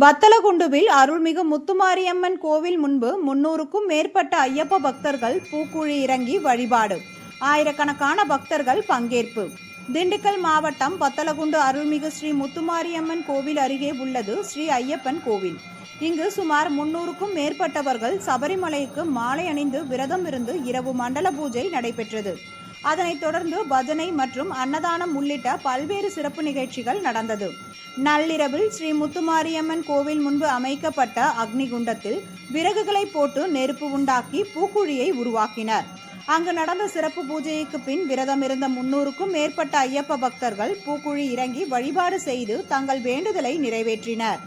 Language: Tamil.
வத்தலகுண்டுவில் அருள்மிகு முத்துமாரியம்மன் கோவில் முன்பு 300க்கும் மேற்பட்ட ஐயப்ப பக்தர்கள் பூக்குழி இறங்கி வழிபாடு. ஆயிரக்கணக்கான பக்தர்கள் பங்கேற்பு. திண்டுக்கல் மாவட்டம் வத்தலகுண்டு அருள்மிகு ஸ்ரீ முத்துமாரியம்மன் கோவில் அருகே உள்ளது ஸ்ரீ ஐயப்பன் கோவில். இங்கு சுமார் 300க்கும் மேற்பட்டவர்கள் சபரிமலைக்கு மாலை அணிந்து விரதம் இருந்து இரவு மண்டல பூஜை நடைபெற்றது. அதனைத் தொடர்ந்து பஜனை மற்றும் அன்னதானம் உள்ளிட்ட பல்வேறு சிறப்பு நிகழ்ச்சிகள் நடந்தது. நள்ளிரவில் ஸ்ரீ முத்துமாரியம்மன் கோவில் முன்பு அமைக்கப்பட்ட அக்னிகுண்டத்தில் விறகுகளை போட்டு நெருப்பு உண்டாக்கி பூக்குழியை உருவாக்கினர். அங்கு நடந்த சிறப்பு பூஜைக்கு பின் விரதம் இருந்த 300க்கும் மேற்பட்ட ஐயப்ப பக்தர்கள் பூக்குழி இறங்கி வழிபாடு செய்து தங்கள் வேண்டுதலை நிறைவேற்றினர்.